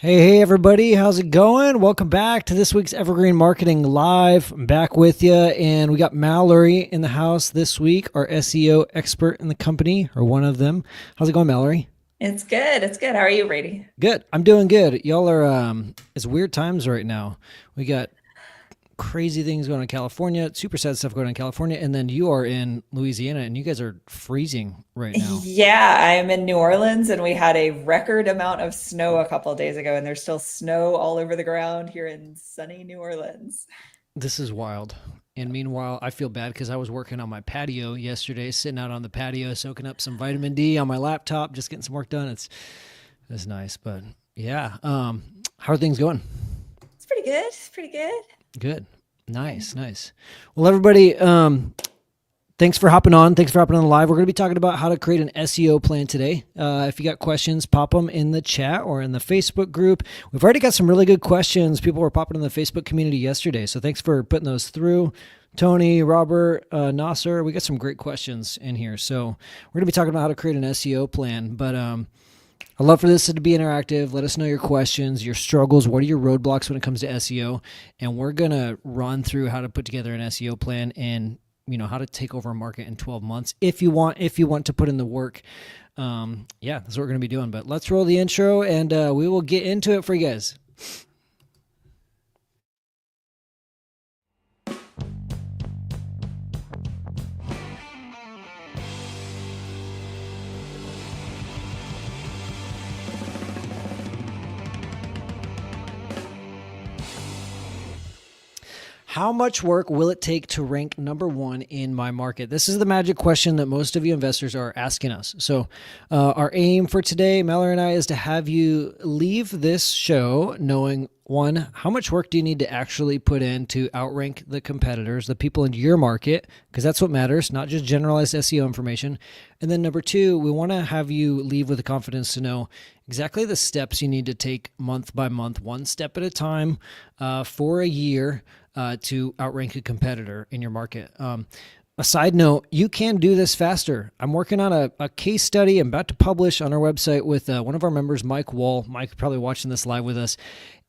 Hey, everybody. How's it going? Welcome back to this week's Evergreen Marketing Live. I'm back with you, and we got Mallory in the house this week, our SEO expert in the company, or one of them. How's it going, Mallory? It's good. It's good. How are you, Brady? Good. I'm doing good. Y'all are, it's weird times right now. We got crazy things going on in California, super sad stuff going on in California, and then you are in Louisiana, and you guys are freezing right now. Yeah, I'm in New Orleans and we had a record amount of snow a couple of days ago, and there's still snow all over the ground here in sunny New Orleans. This is wild. And meanwhile, I feel bad because I was working on my patio yesterday, sitting out on the patio, soaking up some vitamin D on my laptop, just getting some work done. It's nice, but yeah. How are things going? It's pretty good. It's pretty good. Good. Yeah. Nice. Well, everybody, thanks for hopping on. Thanks for hopping on the live. We're going to be talking about how to create an SEO plan today. If you got questions, pop them in the chat or in the Facebook group. We've already got some really good questions. People were popping in the Facebook community yesterday, so thanks for putting those through. Tony, Robert, Nasser, we got some great questions in here. So we're going to be talking about how to create an SEO plan. But I'd love for this to be interactive. Let us know your questions, your struggles. What are your roadblocks when it comes to SEO? And we're going to run through how to put together an SEO plan and how to take over a market in 12 months if you want to put in the work. That's what we're going to be doing. But let's roll the intro and we will get into it for you guys. How much work will it take to rank number one in my market? This is the magic question that most of you investors are asking us. So our aim for today, Mallory and I, is to have you leave this show knowing, one, how much work do you need to actually put in to outrank the competitors, the people in your market, because that's what matters, not just generalized SEO information. And then number two, we want to have you leave with the confidence to know exactly the steps you need to take month by month, one step at a time, for a year, to outrank a competitor in your market. A side note, you can do this faster. I'm working on a case study I'm about to publish on our website with one of our members, Mike Wall. Mike, probably watching this live with us.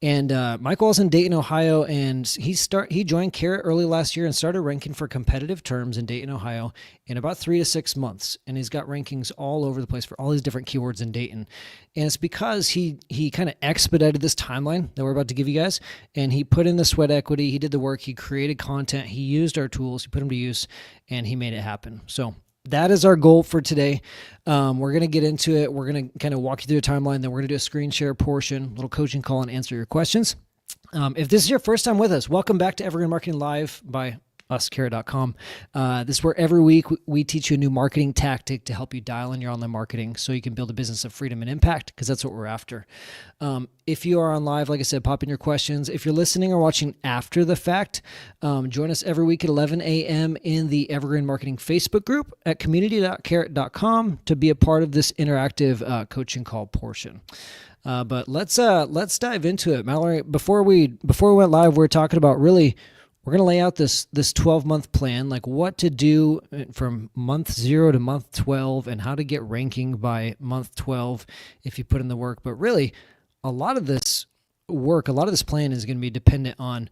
And Mike Wall's in Dayton, Ohio, and he joined Carrot early last year and started ranking for competitive terms in Dayton, Ohio in about 3 to 6 months. And he's got rankings all over the place for all these different keywords in Dayton. And it's because he kind of expedited this timeline that we're about to give you guys. And he put in the sweat equity. He did the work. He created content. He used our tools. He put them to use, and he made it happen. So that is our goal for today. We're going to get into it. We're going to kind of walk you through a timeline. Then we're going to do a screen share portion, little coaching call, and answer your questions. If this is your first time with us, welcome back to Evergreen Marketing Live by uscarrot.com. This is where every week we teach you a new marketing tactic to help you dial in your online marketing so you can build a business of freedom and impact, because that's what we're after. If you are on live, like I said, pop in your questions. If you're listening or watching after the fact, join us every week at 11 a.m. in the Evergreen Marketing Facebook group at community.carrot.com to be a part of this interactive coaching call portion. But let's dive into it. Mallory, before we went live, we were talking about really, we're going to lay out this 12-month plan, like what to do from month 0 to month 12 and how to get ranking by month 12 if you put in the work. But really, a lot of this plan is going to be dependent on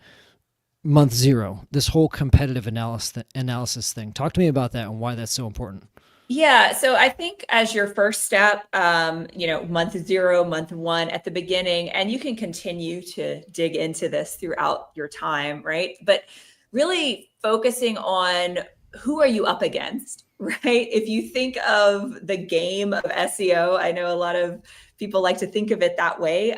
month 0, this whole competitive analysis thing. Talk to me about that and why that's so important. Yeah, so I think as your first step, month 0, month 1 at the beginning, and you can continue to dig into this throughout your time, right? But really focusing on who are you up against, right? If you think of the game of SEO, I know a lot of people like to think of it that way.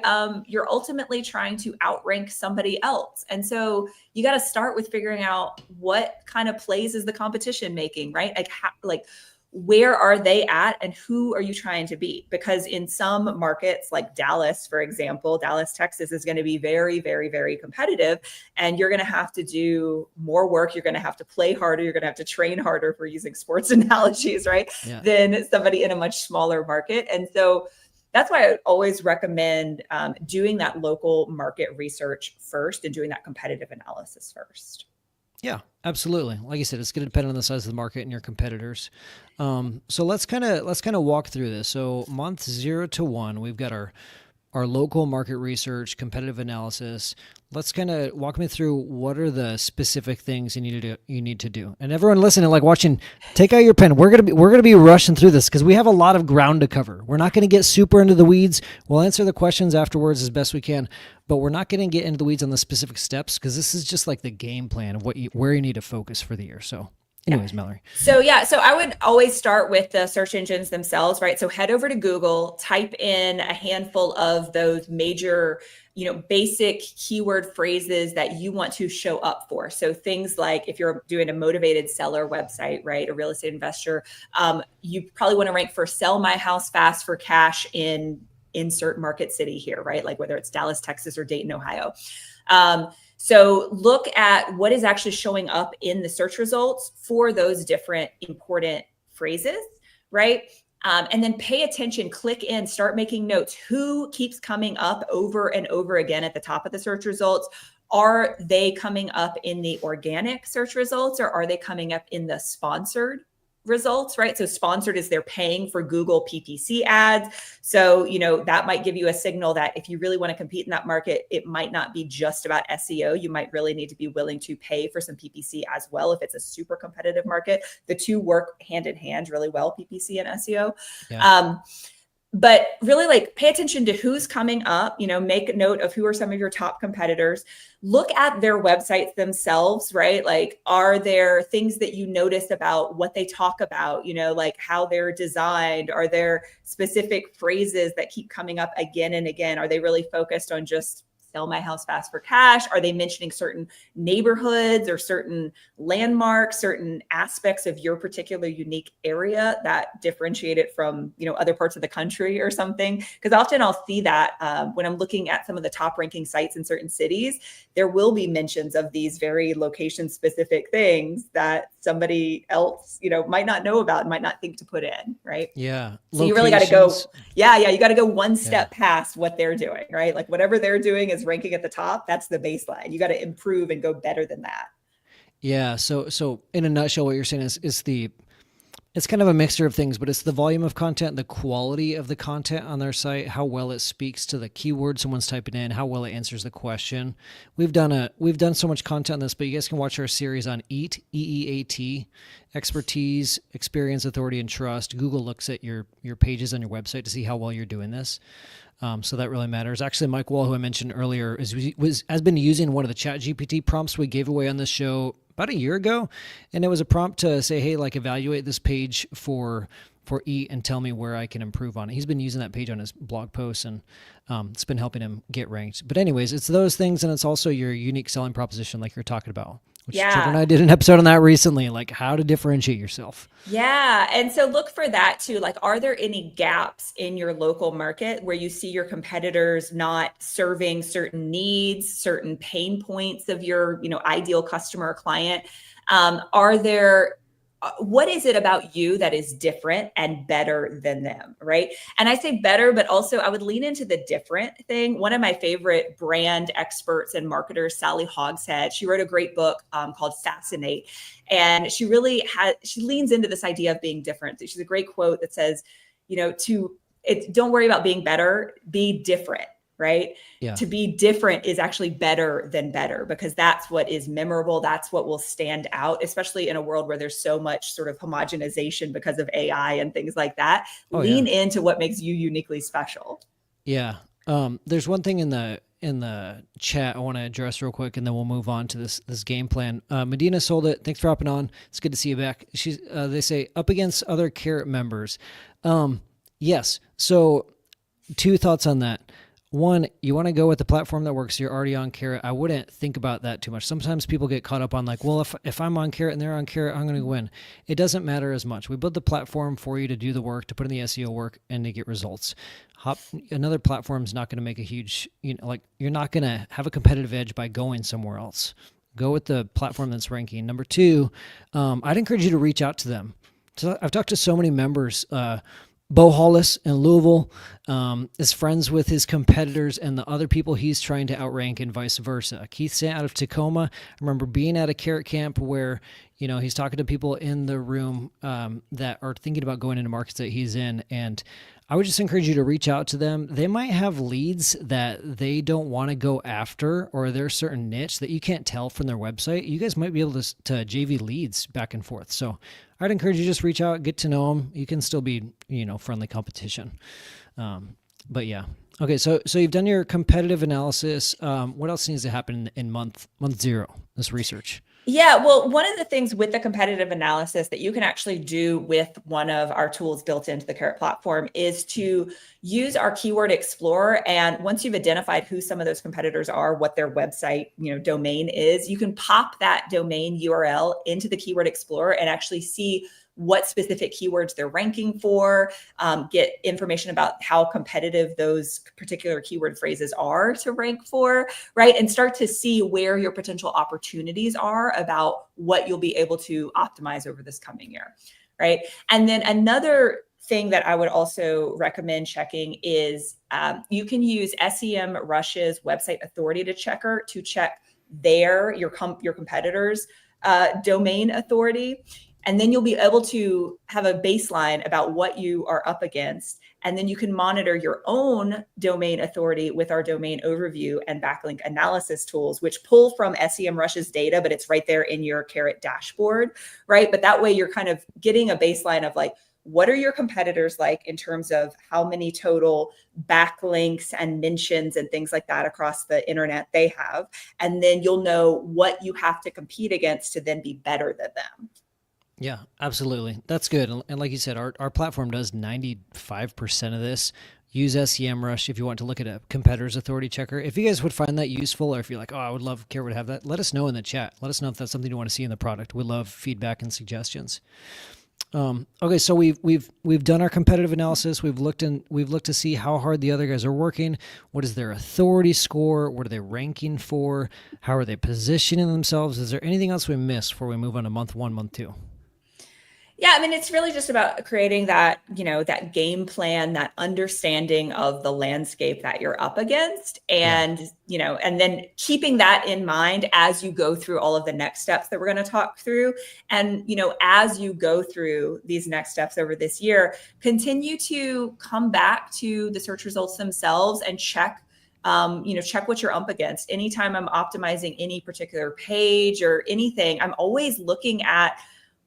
You're ultimately trying to outrank somebody else. And so you got to start with figuring out what kind of plays is the competition making, right? Like where are they at and who are you trying to beat? Because in some markets like Dallas, for example, Dallas, Texas is going to be very, very, very competitive, and you're going to have to do more work. You're going to have to play harder. You're going to have to train harder, for using sports analogies, right? Yeah. Than somebody in a much smaller market. And so that's why I always recommend doing that local market research first and doing that competitive analysis first. Yeah, absolutely. Like you said, it's going to depend on the size of the market and your competitors. So let's kind of walk through this. So month 0 to 1, we've got our our local market research, competitive analysis. Let's kind of walk me through what are the specific things you need to do. And everyone listening, like watching, take out your pen. We're gonna be rushing through this because we have a lot of ground to cover. We're not going to get super into the weeds. We'll answer the questions afterwards as best we can, but we're not going to get into the weeds on the specific steps because this is just like the game plan of where you need to focus for the year. So anyways, Mallory. So I would always start with the search engines themselves, right? So head over to Google, type in a handful of those major, basic keyword phrases that you want to show up for. So things like if you're doing a motivated seller website, right, a real estate investor, you probably want to rank for sell my house fast for cash in insert market city here, right? Like whether it's Dallas, Texas, or Dayton, Ohio. So look at what is actually showing up in the search results for those different important phrases, right? And then pay attention, click in, start making notes. Who keeps coming up over and over again at the top of the search results? Are they coming up in the organic search results, or are they coming up in the sponsored results, right? So sponsored is they're paying for Google PPC ads. So, that might give you a signal that if you really want to compete in that market, it might not be just about SEO. You might really need to be willing to pay for some PPC as well. If it's a super competitive market, the two work hand in hand really well, PPC and SEO. Yeah. But really pay attention to who's coming up, make note of who are some of your top competitors, look at their websites themselves, right? Like, are there things that you notice about what they talk about, like how they're designed? Are there specific phrases that keep coming up again and again? Are they really focused on just sell my house fast for cash? Are they mentioning certain neighborhoods or certain landmarks, certain aspects of your particular unique area that differentiate it from, other parts of the country or something? Because often I'll see that when I'm looking at some of the top ranking sites in certain cities, there will be mentions of these very location specific things that somebody else, might not know about and might not think to put in, right? Yeah. So you really got to go, you got to go one step past what they're doing, right? Like whatever they're doing is ranking at the top. That's the baseline. You got to improve and go better than that. Yeah. So in a nutshell, what you're saying is it's kind of a mixture of things, but it's the volume of content, the quality of the content on their site, how well it speaks to the keyword someone's typing in, how well it answers the question. We've done so much content on this, but you guys can watch our series on EAT, EEAT, expertise, experience, authority, and trust. Google looks at your pages on your website to see how well you're doing this. So that really matters. Actually, Mike Wall, who I mentioned earlier, has been using one of the ChatGPT prompts we gave away on this show about a year ago, and it was a prompt to say, hey, evaluate this page for EAT and tell me where I can improve on it. He's been using that page on his blog posts, and it's been helping him get ranked. But anyways, it's those things, and it's also your unique selling proposition like you're talking about. Which Trevor and I did an episode on that recently, like how to differentiate yourself. Yeah. And so look for that too. Like, are there any gaps in your local market where you see your competitors not serving certain needs, certain pain points of your, ideal customer or client? What is it about you that is different and better than them, right? And I say better, but also I would lean into the different thing. One of my favorite brand experts and marketers, Sally Hogshead, she wrote a great book called Fascinate. And she leans into this idea of being different. She's a great quote that says, don't worry about being better, be different. Right? Yeah. To be different is actually better than better, because that's what is memorable. That's what will stand out, especially in a world where there's so much sort of homogenization because of AI and things like that. Lean into what makes you uniquely special. Yeah. There's one thing in the chat I want to address real quick, and then we'll move on to this game plan. Medina sold it. Thanks for hopping on. It's good to see you back. They say up against other Carrot members. Yes. So 2 thoughts on that. One, you want to go with the platform that works. You're already on Carrot. I wouldn't think about that too much. Sometimes people get caught up on if I'm on Carrot and they're on Carrot, I'm going to win. It doesn't matter as much. We build the platform for you to do the work, to put in the SEO work, and to get results. Another platform is not going to make a huge, you're not going to have a competitive edge by going somewhere else. Go with the platform that's ranking. Number 2, I'd encourage you to reach out to them. So I've talked to so many members. Bo Hollis in Louisville is friends with his competitors and the other people he's trying to outrank, and vice versa. Keith Sant out of Tacoma, I remember being at a Carrot camp where, he's talking to people in the room that are thinking about going into markets that he's in, and I would just encourage you to reach out to them. They might have leads that they don't want to go after, or there's certain niche that you can't tell from their website. You guys might be able to JV leads back and forth. So I'd encourage you to just reach out, get to know them. You can still be, friendly competition. But yeah. Okay. So you've done your competitive analysis. What else needs to happen in month 0, this research? Yeah, well, one of the things with the competitive analysis that you can actually do with one of our tools built into the Carrot platform is to use our Keyword Explorer. And once you've identified who some of those competitors are, what their website, domain is, you can pop that domain URL into the Keyword Explorer and actually see what specific keywords they're ranking for, get information about how competitive those particular keyword phrases are to rank for, right? And start to see where your potential opportunities are about what you'll be able to optimize over this coming year, right? And then another thing that I would also recommend checking is you can use SEMrush's website authority checker to check your competitors' domain authority. And then you'll be able to have a baseline about what you are up against. And then you can monitor your own domain authority with our domain overview and backlink analysis tools, which pull from SEMrush's data, but it's right there in your Carrot dashboard, right? But that way you're kind of getting a baseline of like, what are your competitors like in terms of how many total backlinks and mentions and things like that across the internet they have? And then you'll know what you have to compete against to then be better than them. Yeah, absolutely. That's good. And like you said, our platform does 95% of this. Use SEMrush if you want to look at a competitor's authority checker. If you guys would find that useful, or if you're like, oh, I would love Carrot to have that, let us know in the chat. Let us know if that's something you want to see in the product. We love feedback and suggestions. Okay, so we've done our competitive analysis. We've looked to see how hard the other guys are working. What is their authority score? What are they ranking for? How are they positioning themselves? Is there anything else we missed before we move on to month 1, month 2? Yeah, I mean, it's really just about creating that, that game plan, that understanding of the landscape that you're up against. And, and then keeping that in mind as you go through all of the next steps that we're going to talk through. And, as you go through these next steps over this year, continue to come back to the search results themselves and check what you're up against. Anytime I'm optimizing any particular page or anything, I'm always looking at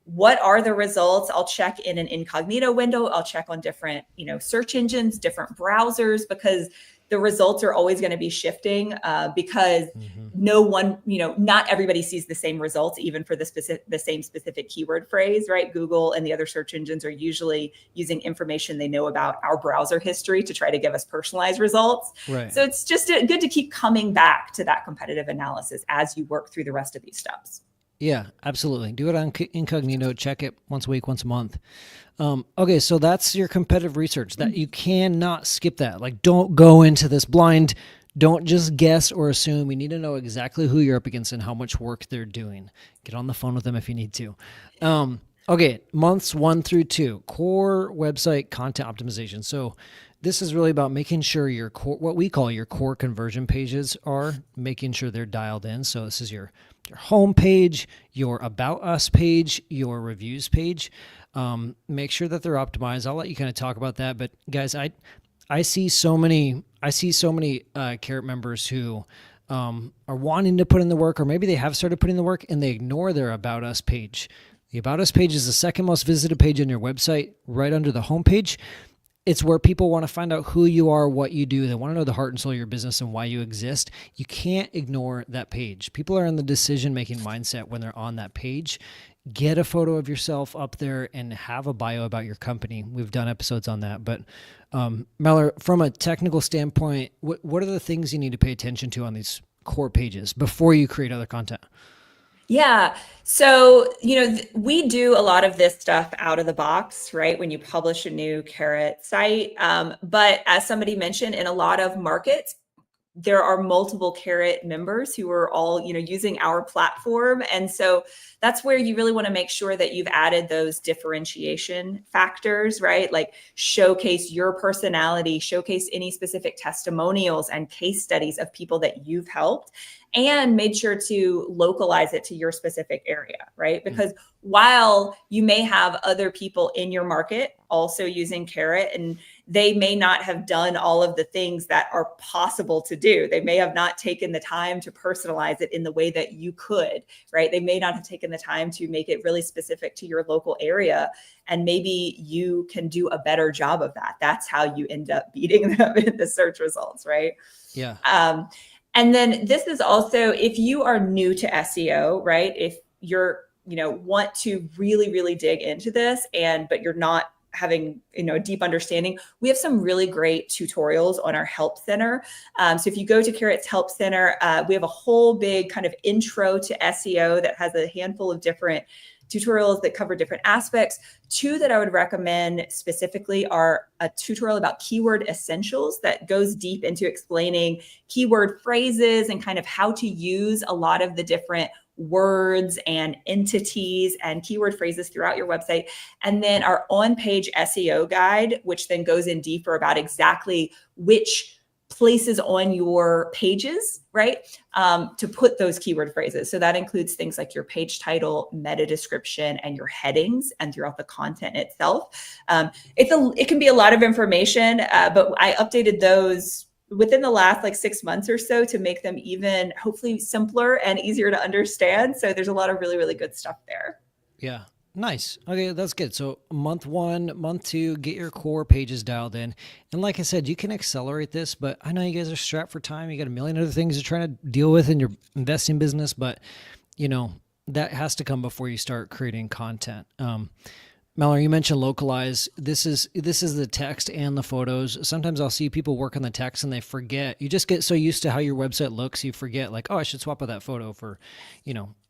what are the results. I'll check in an incognito window. I'll check on different, search engines, different browsers, because the results are always going to be shifting because no one, not everybody sees the same results, even for the same specific keyword phrase, right? Google and the other search engines are usually using information they know about our browser history to try to give us personalized results. Right. So it's just good to keep coming back to that competitive analysis as you work through the rest of these steps. Yeah, absolutely. Do it on incognito. Check it once a week, once a month. Okay, so that's your competitive research. That you cannot skip that. Like, don't go into this blind. Don't just guess or assume. You need to know exactly who you're up against and how much work they're doing. Get on the phone with them if you need to. Okay, months 1 through 2, core website content optimization. So this is really about making sure your core, what we call your core conversion pages, are making sure they're dialed in. So this is your home page, your About Us page, your reviews page. Make sure that they're optimized. I'll let you kind of talk about that. But guys, I see so many Carrot members who are wanting to put in the work, or maybe they have started putting the work and they ignore their About Us page. The About Us page is the second most visited page on your website, right under the home page. It's where people want to find out who you are, what you do. They want to know the heart and soul of your business and why you exist. You can't ignore that page. People are in the decision-making mindset when they're on that page. Get a photo of yourself up there and have a bio about your company. We've done episodes on that. But Mallory, from a technical standpoint, what are the things you need to pay attention to on these core pages before you create other content? Yeah. So, we do a lot of this stuff out of the box, right? When you publish a new Carrot site. But as somebody mentioned, in a lot of markets, there are multiple Carrot members who are all, using our platform. And so that's where you really want to make sure that you've added those differentiation factors, right? Like showcase your personality, showcase any specific testimonials and case studies of people that you've helped. and made sure to localize it to your specific area, right? Because while you may have other people in your market also using Carrot, and they may not have done all of the things that are possible to do. They may have not taken the time to personalize it in the way that you could, right? They may not have taken the time to make it really specific to your local area. And maybe you can do a better job of that. That's how you end up beating them in the search results, right? Yeah. And then this is also, if you are new to SEO, right? If you're, want to really, really dig into this but you're not having, a deep understanding, we have some really great tutorials on our help center. So if you go to Carrot's help center, we have a whole big kind of intro to SEO that has a handful of different tutorials that cover different aspects. Two that I would recommend specifically are a tutorial about keyword essentials that goes deep into explaining keyword phrases and kind of how to use a lot of the different words and entities and keyword phrases throughout your website. And then our on-page SEO guide, which then goes in deeper about exactly which places on your pages, right, to put those keyword phrases. So that includes things like your page title, meta description, and your headings, and throughout the content itself. It can be a lot of information, but I updated those within the last 6 months or so to make them even hopefully simpler and easier to understand. So there's a lot of really, really good stuff there. Yeah. Nice. Okay, that's good. So month 1, month 2, get your core pages dialed in. And like I said, you can accelerate this, but I know you guys are strapped for time. You got a million other things you're trying to deal with in your investing business, but that has to come before you start creating content. Mallory, you mentioned localize. This is the text and the photos. Sometimes I'll see people work on the text and they forget. You just get so used to how your website looks, you forget I should swap out that photo for,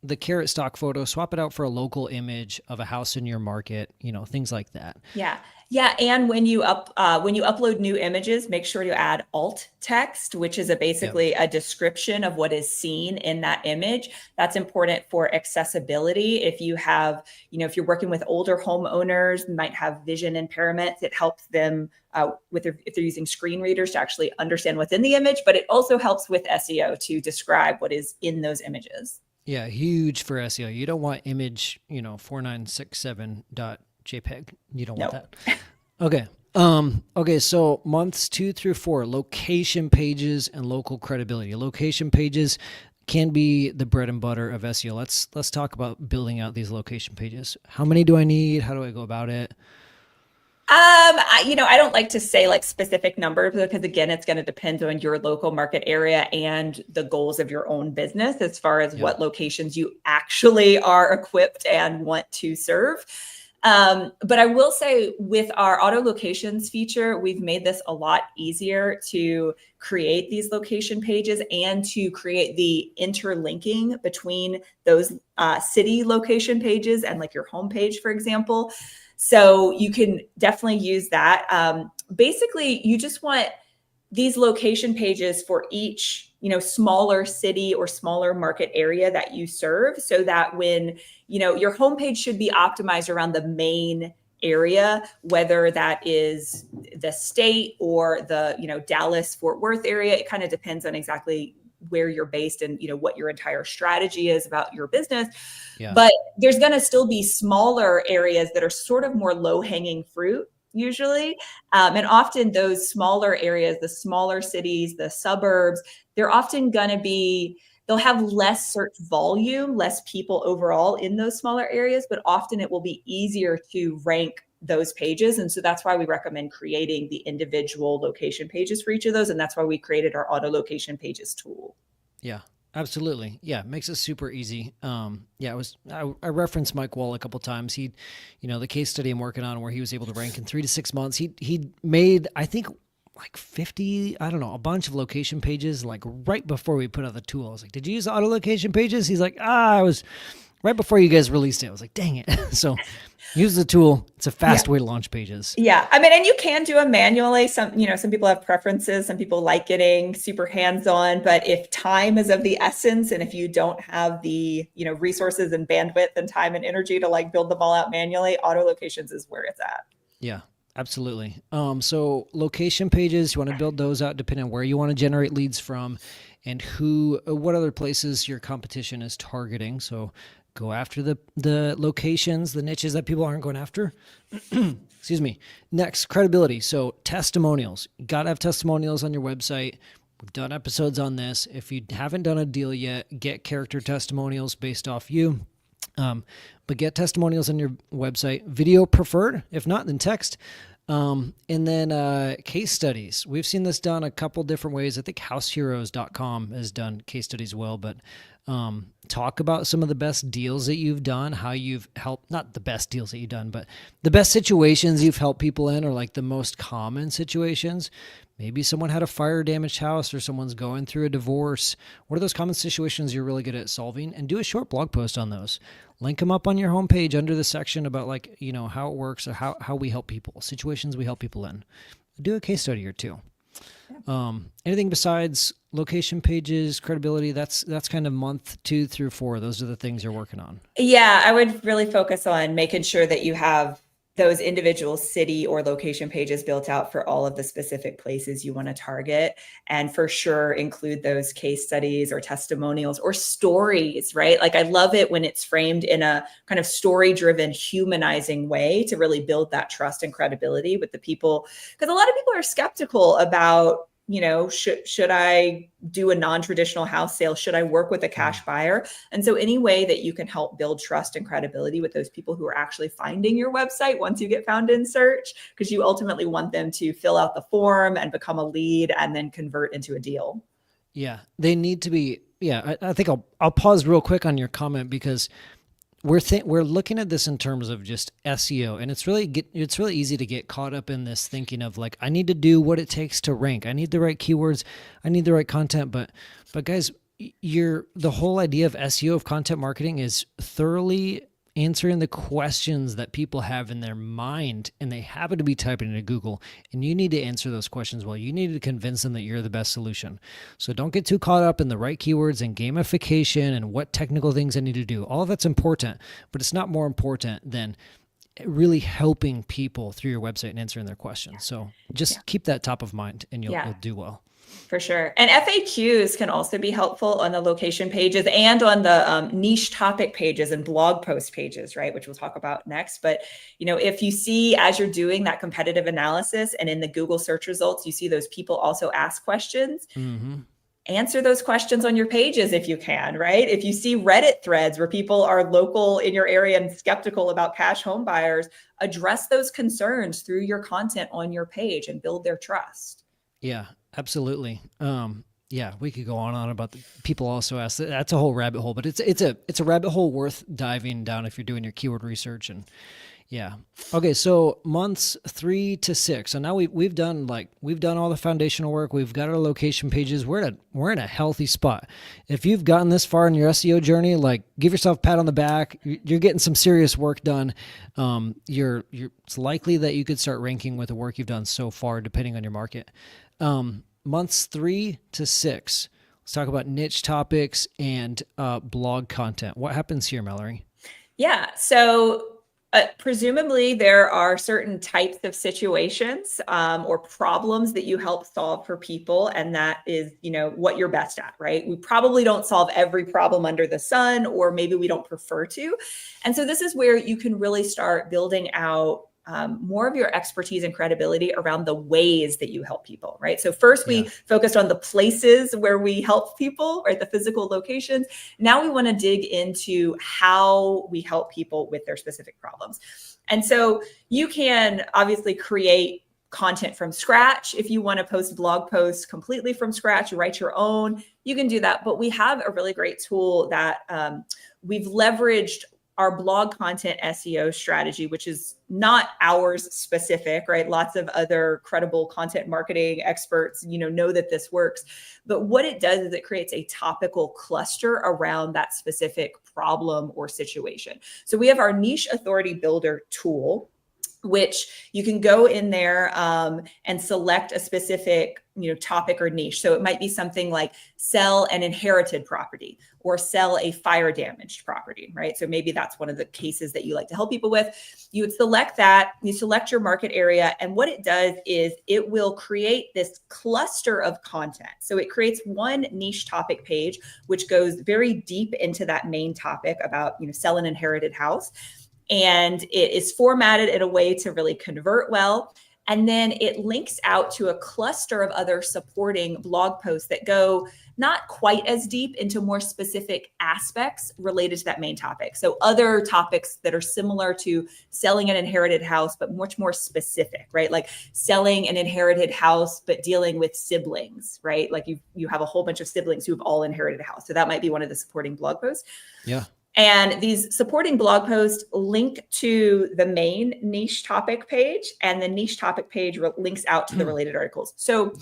the Carrot stock photo. Swap it out for a local image of a house in your market. Things like that. Yeah. Yeah, and when you upload new images, make sure to add alt text, which is basically a description of what is seen in that image. That's important for accessibility. If you have, if you're working with older homeowners, might have vision impairments, it helps them if they're using screen readers to actually understand what's in the image, but it also helps with SEO to describe what is in those images. Yeah, huge for SEO. You don't want image, 4967.jpg. You don't want that. Okay. Okay. So months 2 through 4, location pages and local credibility. Location pages can be the bread and butter of SEO. Let's talk about building out these location pages. How many do I need? How do I go about it? I don't like to say specific numbers because again, it's going to depend on your local market area and the goals of your own business as far as what locations you actually are equipped and want to serve. But I will say with our auto locations feature, we've made this a lot easier to create these location pages and to create the interlinking between those city location pages and your homepage, for example. So you can definitely use that. Basically, you just want these location pages for each, smaller city or smaller market area that you serve, so that when, your homepage should be optimized around the main area, whether that is the state or the, Dallas, Fort Worth area. It kind of depends on exactly where you're based and, what your entire strategy is about your business. Yeah. But there's going to still be smaller areas that are sort of more low hanging fruit usually. And often those smaller areas, the smaller cities, the suburbs, they're often going to be, they'll have less search volume, less people overall in those smaller areas, but often it will be easier to rank those pages. And so that's why we recommend creating the individual location pages for each of those. And that's why we created our auto location pages tool. Yeah, absolutely. Yeah. It makes it super easy. I referenced Mike Wall a couple of times. He, the case study I'm working on where he was able to rank in 3 to 6 months, he made, I think 50, I don't know, a bunch of location pages, right before we put out the tool. I was like, did you use auto location pages? He's like, I was right before you guys released it. I was like, dang it. So use the tool. It's a fast way to launch pages. Yeah. I mean, and you can do them manually. Some people have preferences. Some people like getting super hands-on, but if time is of the essence, and if you don't have the, resources and bandwidth and time and energy to build them all out manually, auto locations is where it's at. Yeah. Absolutely. So location pages, you want to build those out depending on where you want to generate leads from and what other places your competition is targeting. So go after the locations, the niches that people aren't going after. Excuse me. Next, credibility. So testimonials. You got to have testimonials on your website. We've done episodes on this. If you haven't done a deal yet, get character testimonials based off you. But get testimonials on your website. Video preferred. If not, then text. And then case studies. We've seen this done a couple different ways. I think househeroes.com has done case studies well, but talk about some of the best deals that you've done, how you've helped, not the best deals that you've done, but the best situations you've helped people in, or like the most common situations. Maybe someone had a fire damaged house or someone's going through a divorce. What are those common situations you're really good at solving? And do a short blog post on those. Link them up on your homepage under the section about like, how it works or how we help people, situations we help people in. Do a case study or two. Anything besides location pages, credibility, that's kind of month 2 through 4. Those are the things you're working on. Yeah, I would really focus on making sure that you have those individual city or location pages built out for all of the specific places you want to target. And for sure, include those case studies or testimonials or stories, right? Like I love it when it's framed in a kind of story-driven, humanizing way to really build that trust and credibility with the people. Because a lot of people are skeptical about, should I do a non-traditional house sale? Should I work with a cash buyer? And so any way that you can help build trust and credibility with those people who are actually finding your website once you get found in search, because you ultimately want them to fill out the form and become a lead and then convert into a deal. Yeah, they need to be. Yeah, I think I'll pause real quick on your comment because we're looking at this in terms of just SEO, and it's really easy to get caught up in this thinking of like, I need to do what it takes to rank. I need the right keywords. I need the right content. But guys, the whole idea of SEO, of content marketing, is thoroughly answering the questions that people have in their mind, and they happen to be typing into Google, and you need to answer those questions well. You need to convince them that you're the best solution. So don't get too caught up in the right keywords and gamification and what technical things I need to do. All of that's important, but it's not more important than really helping people through your website and answering their questions. So just keep that top of mind and you'll do well. For sure. And FAQs can also be helpful on the location pages and on the niche topic pages and blog post pages, right? Which we'll talk about next. But, if you see, as you're doing that competitive analysis and in the Google search results, you see those people also ask questions. Mm-hmm. Answer those questions on your pages if you can, right? If you see Reddit threads where people are local in your area and skeptical about cash home buyers, address those concerns through your content on your page and build their trust. Yeah, absolutely. We could go on and on about the people also ask. That's a whole rabbit hole, but it's a rabbit hole worth diving down if you're doing your keyword research. And okay, so months 3 to 6. So now we've done all the foundational work. We've got our location pages. We're in a healthy spot. If you've gotten this far in your SEO journey, give yourself a pat on the back. You're getting some serious work done. It's likely that you could start ranking with the work you've done so far, depending on your market. Months 3 to 6. Let's talk about niche topics and blog content. What happens here, Mallory? Yeah. So presumably there are certain types of situations or problems that you help solve for people. And that is, what you're best at, right? We probably don't solve every problem under the sun, or maybe we don't prefer to. And so this is where you can really start building out more of your expertise and credibility around the ways that you help people, right? So first we focused on the places where we help people, right? The physical locations. Now we want to dig into how we help people with their specific problems. And so you can obviously create content from scratch. If you want to post blog posts completely from scratch, write your own, you can do that. But we have a really great tool that we've leveraged our blog content SEO strategy, which is not ours specific, right? Lots of other credible content marketing experts, know that this works. But what it does is it creates a topical cluster around that specific problem or situation. So we have our niche authority builder tool, which you can go in there and select a specific topic or niche. So it might be something like sell an inherited property or sell a fire damaged property, right? So maybe that's one of the cases that you like to help people with. You would select that, you select your market area, and what it does is it will create this cluster of content. So it creates one niche topic page, which goes very deep into that main topic about sell an inherited house. And it is formatted in a way to really convert well. And then it links out to a cluster of other supporting blog posts that go not quite as deep into more specific aspects related to that main topic. So other topics that are similar to selling an inherited house, but much more specific, right? Like selling an inherited house, but dealing with siblings, right? Like you have a whole bunch of siblings who have all inherited a house. So that might be one of the supporting blog posts. Yeah. And these supporting blog posts link to the main niche topic page, and the niche topic page links out to the related articles. So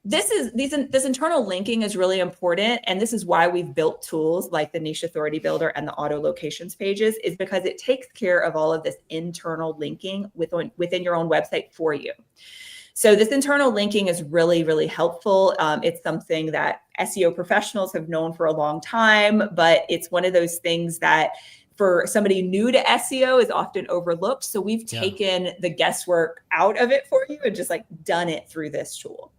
this internal linking is really important. And this is why we've built tools like the Niche Authority Builder and the auto locations pages, is because it takes care of all of this internal linking within your own website for you. So this internal linking is really, really helpful. It's something that SEO professionals have known for a long time, but it's one of those things that for somebody new to SEO is often overlooked. So we've taken the guesswork out of it for you and just like done it through this tool.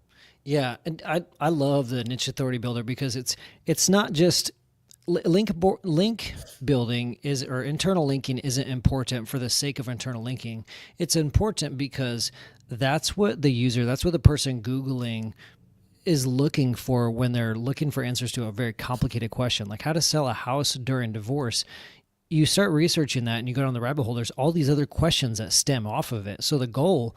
Yeah, and I love the Niche Authority Builder because it's not just link building or internal linking isn't important for the sake of internal linking. It's important because that's what the person Googling is looking for when they're looking for answers to a very complicated question, like how to sell a house during divorce. You start researching that and you go down the rabbit hole, there's all these other questions that stem off of it. So the goal,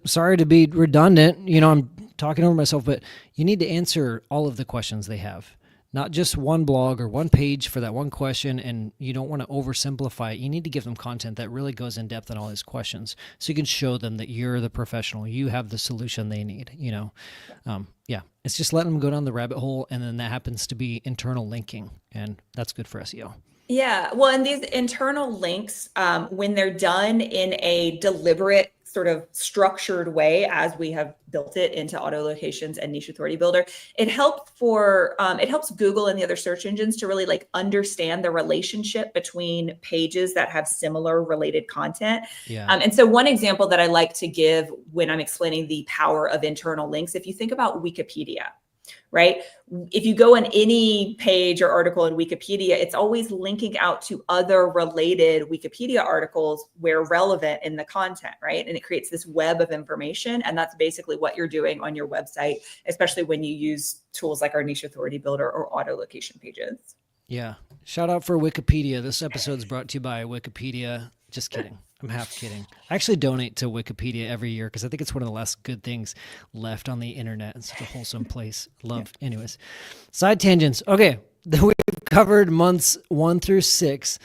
sorry to be redundant, I'm talking over myself, but you need to answer all of the questions they have. Not just one blog or one page for that one question, and you don't want to oversimplify it. You need to give them content that really goes in depth on all these questions so you can show them that you're the professional. You have the solution they need, It's just letting them go down the rabbit hole, and then that happens to be internal linking, and that's good for SEO. Yeah, well, and these internal links, when they're done in a deliberate sort of structured way, as we have built it into auto locations and Niche Authority Builder, it helps Google and the other search engines to really like understand the relationship between pages that have similar related content. Yeah. And so one example that I like to give when I'm explaining the power of internal links, if you think about Wikipedia, right? If you go on any page or article in Wikipedia, it's always linking out to other related Wikipedia articles where relevant in the content, right? And it creates this web of information. And that's basically what you're doing on your website, especially when you use tools like our Niche Authority Builder or auto location pages. Yeah. Shout out for Wikipedia. This episode's brought to you by Wikipedia. Just kidding. I'm half kidding. I actually donate to Wikipedia every year because I think it's one of the last good things left on the internet. It's such a wholesome place. Anyways, side tangents. Okay. We've covered months 1 through 6.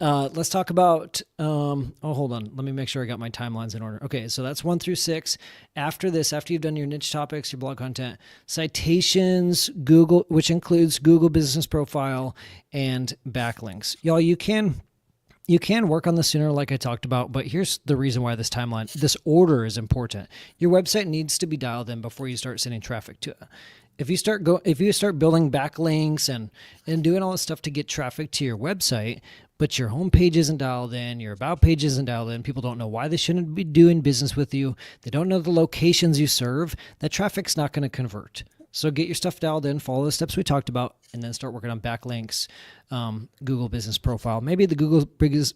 Let's talk about, hold on. Let me make sure I got my timelines in order. Okay. So that's 1 through 6. After this, after you've done your niche topics, your blog content, citations, Google, which includes Google Business Profile and backlinks. Y'all, you can work on this sooner, like I talked about, but here's the reason why this order is important. Your website needs to be dialed in before you start sending traffic to it. If you start building backlinks and doing all this stuff to get traffic to your website, but your homepage isn't dialed in, your about page isn't dialed in, people don't know why they shouldn't be doing business with you, they don't know the locations you serve, that traffic's not going to convert. So get your stuff dialed in, follow the steps we talked about, and then start working on backlinks, Google Business Profile. Maybe the Google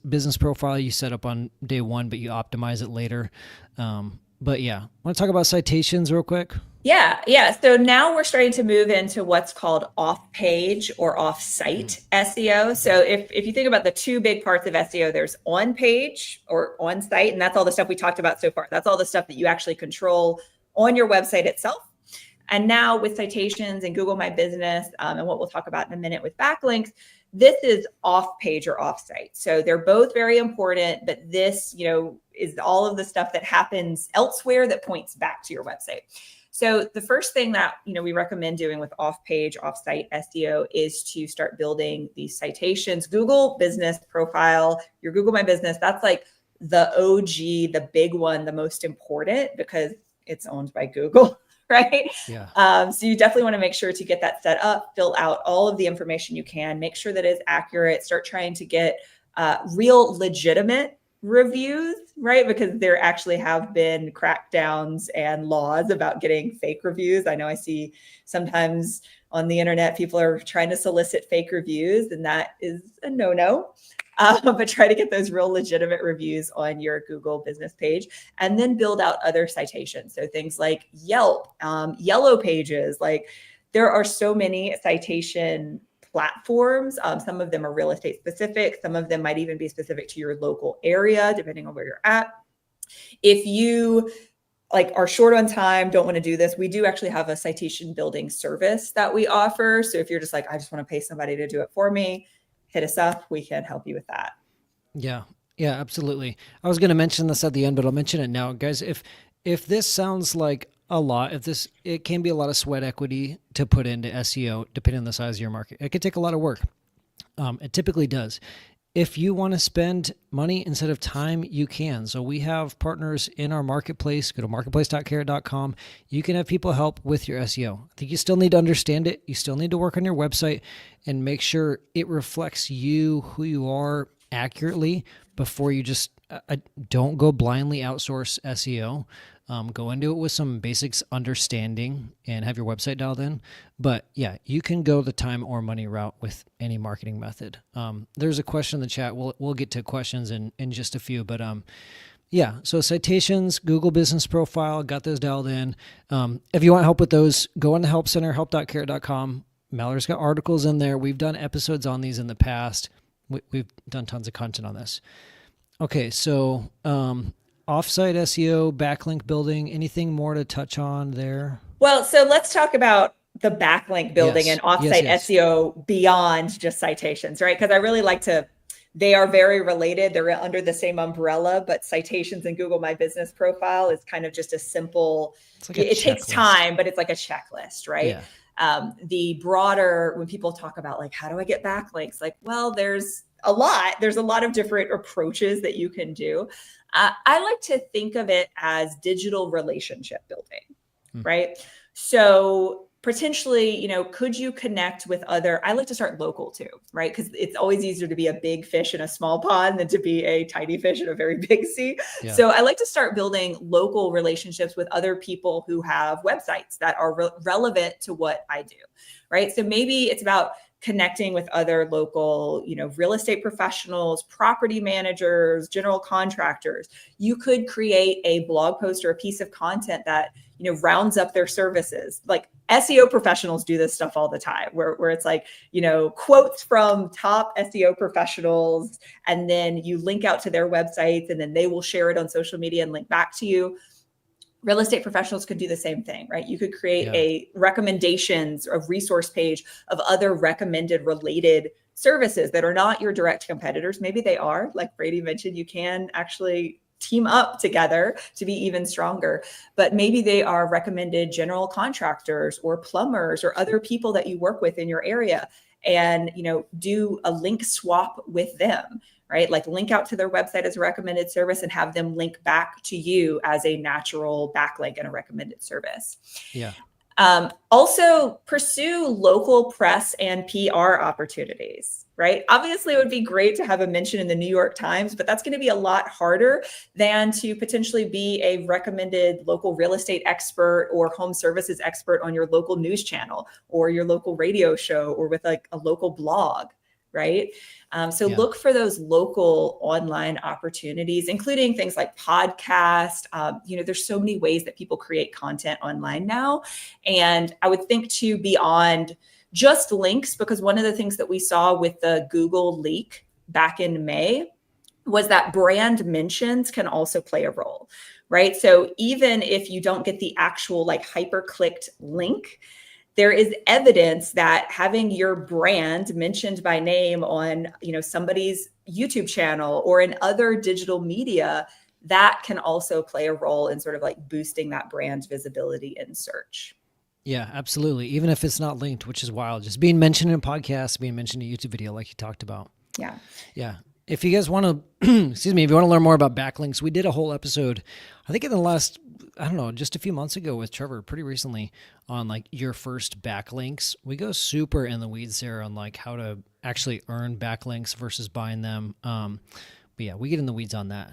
Business Profile you set up on day 1, but you optimize it later. But yeah, want to talk about citations real quick? Yeah. So now we're starting to move into what's called off-page or off-site SEO. So if you think about the two big parts of SEO, there's on-page or on-site, and that's all the stuff we talked about so far. That's all the stuff that you actually control on your website itself. And now with citations and Google My Business, and what we'll talk about in a minute with backlinks, this is off-page or off-site. So they're both very important, but this, is all of the stuff that happens elsewhere that points back to your website. So the first thing that, we recommend doing with off-page, off-site SEO is to start building these citations. Google Business Profile, your Google My Business, that's like the OG, the big one, the most important, because it's owned by Google, right? Yeah. So you definitely want to make sure to get that set up, fill out all of the information you can, make sure that it's accurate, start trying to get real legitimate reviews, right? Because there actually have been crackdowns and laws about getting fake reviews. I know I see sometimes on the internet, people are trying to solicit fake reviews, and that is a no-no. But try to get those real legitimate reviews on your Google business page, and then build out other citations. So things like Yelp, Yellow Pages, like there are so many citation platforms. Some of them are real estate specific. Some of them might even be specific to your local area, depending on where you're at. If you like are short on time, don't want to do this, we do actually have a citation building service that we offer. So if you're just like, I just want to pay somebody to do it for me, hit us up. We can help you with that. Yeah. Yeah, absolutely. I was going to mention this at the end, but I'll mention it now. Guys, if this sounds like a lot, it can be a lot of sweat equity to put into SEO, depending on the size of your market. It could take a lot of work. It typically does. If you want to spend money instead of time, you can. So we have partners in our marketplace. Go to marketplace.carrot.com. You can have people help with your SEO. I think you still need to understand it. You still need to work on your website and make sure it reflects you, who you are accurately before you just don't go blindly outsource SEO. Go into it with some basics understanding and have your website dialed in. But yeah, you can go the time or money route with any marketing method. There's a question in the chat. We'll get to questions in just a few, but yeah. So citations, Google Business Profile, got those dialed in. If you want help with those, go on the Help Center, help.carrot.com. Mallory's got articles in there. We've done episodes on these in the past. We've done tons of content on this. Okay, so offsite SEO, backlink building, anything more to touch on there? Well, so let's talk about the backlink building Yes. and offsite SEO beyond just citations, right? Because I really like to, they are very related. They're under the same umbrella, but citations in Google My Business Profile is kind of just a simple, it takes time, but it's like a checklist, right? Yeah. The broader, when people talk about like, how do I get backlinks? Like, well, there's a lot of different approaches that you can do. I like to think of it as digital relationship building, right? So potentially, could you connect with other, I like to start local too, right? Because it's always easier to be a big fish in a small pond than to be a tiny fish in a very big sea. Yeah. So I like to start building local relationships with other people who have websites that are relevant to what I do, right? So maybe it's about connecting with other local, real estate professionals, property managers, general contractors. You could create a blog post or a piece of content that, rounds up their services. Like SEO professionals do this stuff all the time where it's like, quotes from top SEO professionals, and then you link out to their websites and then they will share it on social media and link back to you. Real estate professionals could do the same thing, right? You could create a recommendations or resource page of other recommended related services that are not your direct competitors. Maybe they are, like Brady mentioned, you can actually team up together to be even stronger, but maybe they are recommended general contractors or plumbers or other people that you work with in your area, and, do a link swap with them. Right? Like link out to their website as a recommended service and have them link back to you as a natural backlink and a recommended service. Yeah. Also pursue local press and PR opportunities, right? Obviously, it would be great to have a mention in the New York Times, but that's going to be a lot harder than to potentially be a recommended local real estate expert or home services expert on your local news channel or your local radio show or with like a local blog. Right. Look for those local online opportunities, including things like podcast. There's so many ways that people create content online now. And I would think too, beyond just links, because one of the things that we saw with the Google leak back in May was that brand mentions can also play a role. Right. So even if you don't get the actual like hyper-clicked link, there is evidence that having your brand mentioned by name on, somebody's YouTube channel or in other digital media, that can also play a role in sort of like boosting that brand visibility in search. Yeah, absolutely. Even if it's not linked, which is wild, just being mentioned in a podcast, being mentioned in a YouTube video, like you talked about. Yeah. Yeah. If you guys want to, excuse me, if you want to learn more about backlinks, we did a whole episode, I think in the last, I don't know, just a few months ago with Trevor, pretty recently, on like your first backlinks. We go super in the weeds there on like how to actually earn backlinks versus buying them. But yeah, we get in the weeds on that.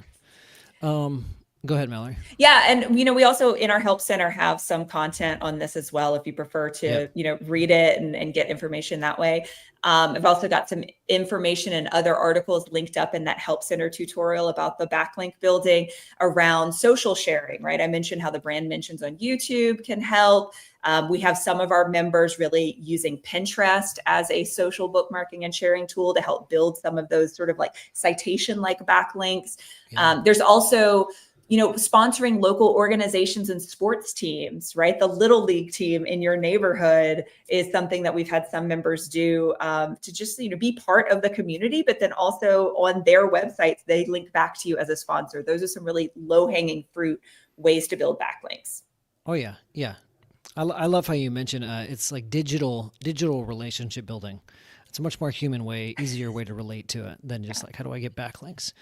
Go ahead, Mallory. Yeah. And, we also in our help center have some content on this as well, if you prefer to, Yep. read it and get information that way. I've also got some information and other articles linked up in that help center tutorial about the backlink building around social sharing, right? I mentioned how the brand mentions on YouTube can help. We have some of our members really using Pinterest as a social bookmarking and sharing tool to help build some of those sort of like citation-like backlinks. Yeah. There's also sponsoring local organizations and sports teams, right? The Little League team in your neighborhood is something that we've had some members do to just, be part of the community, but then also on their websites, they link back to you as a sponsor. Those are some really low-hanging fruit ways to build backlinks. Oh yeah. Yeah. I love how you mentioned it's like digital relationship building. It's a much more human way, easier way to relate to it than just like, how do I get backlinks?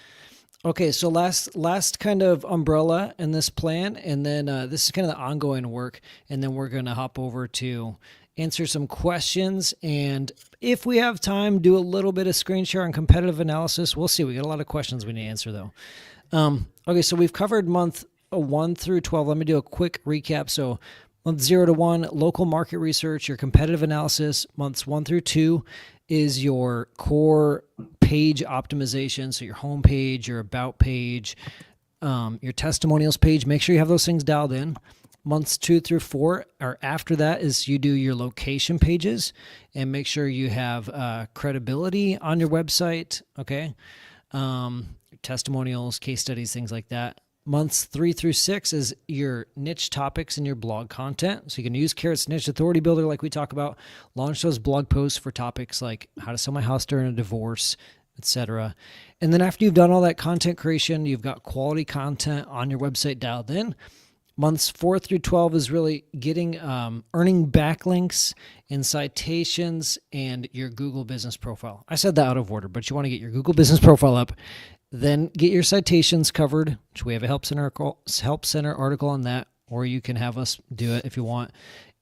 Okay, so last kind of umbrella in this plan, and then this is kind of the ongoing work, and then we're going to hop over to answer some questions, and if we have time, do a little bit of screen share and competitive analysis. We'll see. We got a lot of questions we need to answer, though. Okay, so we've covered month 1 through 12. Let me do a quick recap. So month 0 to 1, local market research, your competitive analysis. Months 1 through 2 is your core page optimization. So your home page, your about page, your testimonials page. Make sure you have those things dialed in. Months 2 through 4, or after that, is you do your location pages and make sure you have credibility on your website. Okay. Testimonials, case studies, things like that. Months 3 through 6 is your niche topics and your blog content. So you can use Carrot's Niche Authority Builder like we talk about, launch those blog posts for topics like how to sell my house during a divorce, etc. And then after you've done all that content creation, you've got quality content on your website dialed in. Months 4 through 12 is really getting earning backlinks and citations and your Google business profile. I said that out of order, but you want to get your Google business profile up. Then get your citations covered, which we have a help center article on that, or you can have us do it if you want.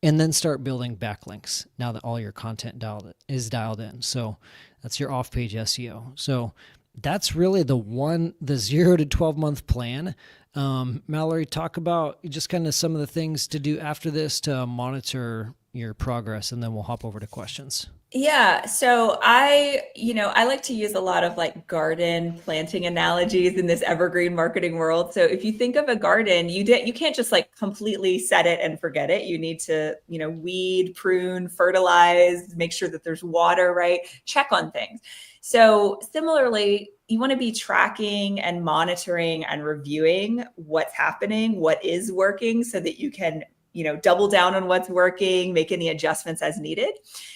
And then start building backlinks now that all your content is dialed in. So that's your off-page SEO. So that's really the 0 to 12 month plan. Mallory, talk about just kind of some of the things to do after this to monitor your progress, and then we'll hop over to questions. Yeah. So I like to use a lot of like garden planting analogies in this evergreen marketing world. So if you think of a garden, you can't just like completely set it and forget it. You need to, weed, prune, fertilize, make sure that there's water, right? Check on things. So similarly, you want to be tracking and monitoring and reviewing what's happening, what is working, so that you can double down on what's working, make any adjustments as needed.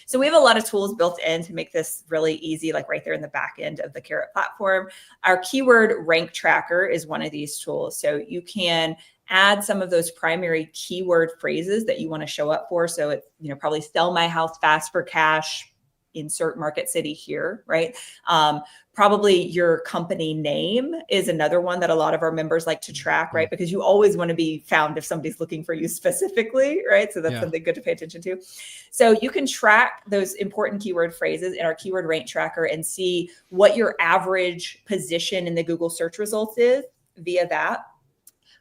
So we have a lot of tools built in to make this really easy, like right there in the back end of the Carrot platform. Our keyword rank tracker is one of these tools. So you can add some of those primary keyword phrases that you want to show up for. So it's, probably sell my house fast for cash, insert market city here, right? Probably your company name is another one that a lot of our members like to track, right? Because you always want to be found if somebody's looking for you specifically, right? So that's something good to pay attention to. So you can track those important keyword phrases in our keyword rank tracker and see what your average position in the Google search results is via that.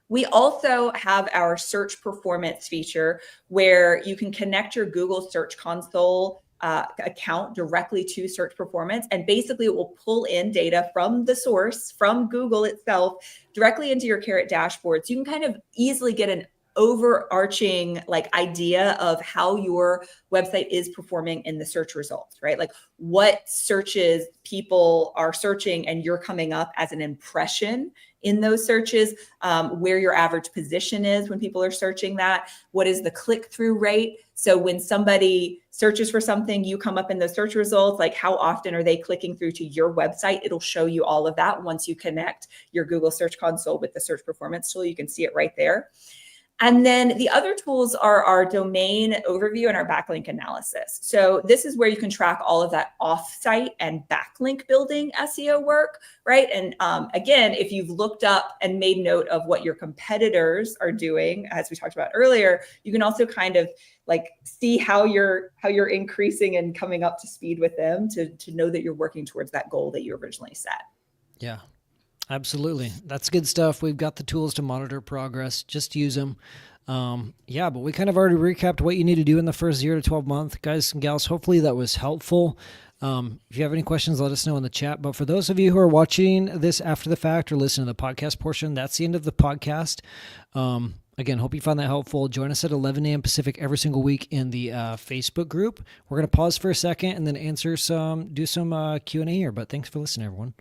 We also have our search performance feature where you can connect your Google Search Console account directly to search performance. And basically it will pull in data from the source, from Google itself, directly into your Carrot dashboard. So you can kind of easily get an overarching idea of how your website is performing in the search results, right? Like what searches people are searching and you're coming up as an impression in those searches, where your average position is when people are searching that, what is the click-through rate? So when somebody searches for something, you come up in those search results, like how often are they clicking through to your website? It'll show you all of that once you connect your Google Search Console with the search performance tool. You can see it right there. And then the other tools are our domain overview and our backlink analysis. So this is where you can track all of that offsite and backlink building SEO work, right? And again, if you've looked up and made note of what your competitors are doing, as we talked about earlier, you can also kind of like see how you're increasing and coming up to speed with them to know that you're working towards that goal that you originally set. Yeah. Absolutely. That's good stuff. We've got the tools to monitor progress. Just use them. Yeah, but we kind of already recapped what you need to do in the first 0 to 12 month. Guys and gals, hopefully that was helpful. If you have any questions, let us know in the chat. But for those of you who are watching this after the fact or listening to the podcast portion, that's the end of the podcast. Again, hope you found that helpful. Join us at 11 a.m. Pacific every single week in the Facebook group. We're going to pause for a second and then do some Q&A here. But thanks for listening, everyone.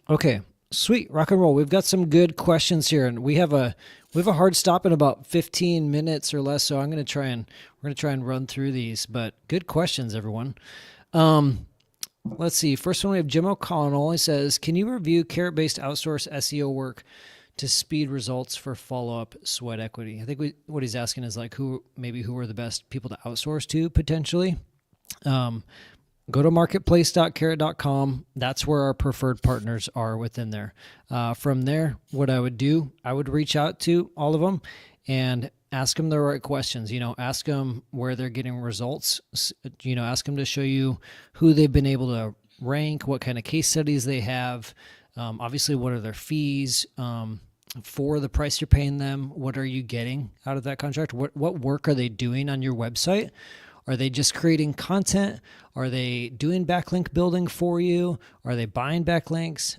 Okay, sweet, rock and roll. We've got some good questions here, and we have a hard stop in about 15 minutes or less. So we're gonna try and run through these. But good questions, everyone. Let's see. First one, we have Jim O'Connell. He says, "Can you review carrot-based outsource SEO work to speed results for follow-up sweat equity?" I think what he's asking is like who are the best people to outsource to potentially. Go to marketplace.carrot.com. That's where our preferred partners are within there. From there, what I would do, I would reach out to all of them and ask them the right questions. Ask them where they're getting results. Ask them to show you who they've been able to rank, what kind of case studies they have. Obviously, what are their fees for the price you're paying them? What are you getting out of that contract? What work are they doing on your website? Are they just creating content? Are they doing backlink building for you? Are they buying backlinks?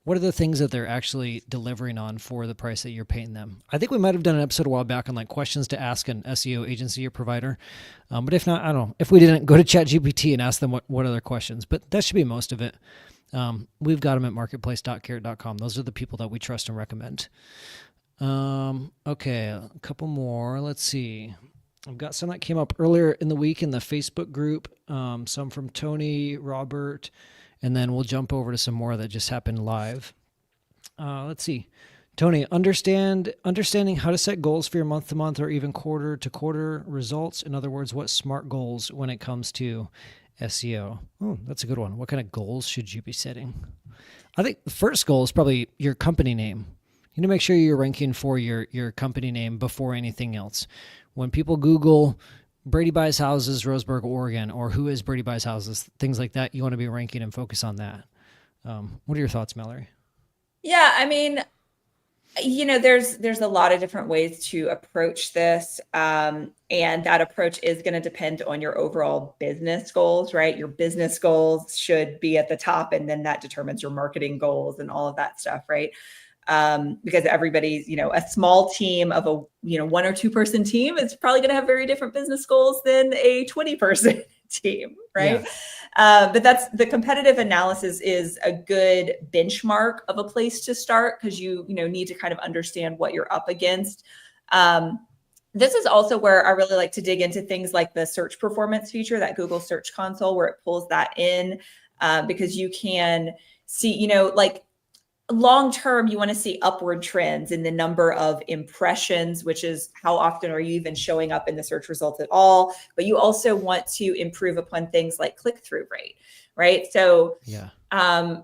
What are the things that they're actually delivering on for the price that you're paying them? I think we might have done an episode a while back on like questions to ask an SEO agency or provider. But if not, I don't know. If we didn't, go to ChatGPT and ask them what other questions. But that should be most of it. We've got them at marketplace.carrot.com. Those are the people that we trust and recommend. Okay, a couple more. Let's see. I've got some that came up earlier in the week in the Facebook group, some from Tony, Robert, and then we'll jump over to some more that just happened live. Let's see. Tony, understanding how to set goals for your month-to-month or even quarter-to-quarter results. In other words, what SMART goals when it comes to SEO? Oh, that's a good one. What kind of goals should you be setting? I think the first goal is probably your company name. You need to make sure you're ranking for your company name before anything else. When people Google Brady Buys Houses, Roseburg, Oregon, or who is Brady Buys Houses, things like that, you want to be ranking and focus on that. What are your thoughts, Mallory? Yeah, I mean, there's a lot of different ways to approach this. And that approach is going to depend on your overall business goals, right? Your business goals should be at the top, and then that determines your marketing goals and all of that stuff, right? Because everybody's, a small team of a, 1 or 2 person team is probably going to have very different business goals than a 20 person team. Right. Yeah. But that's the competitive analysis is a good benchmark of a place to start because you need to kind of understand what you're up against. This is also where I really like to dig into things like the search performance feature, that Google Search Console, where it pulls that in because you can see, long term, you want to see upward trends in the number of impressions, which is how often are you even showing up in the search results at all. But you also want to improve upon things like click-through rate, right? So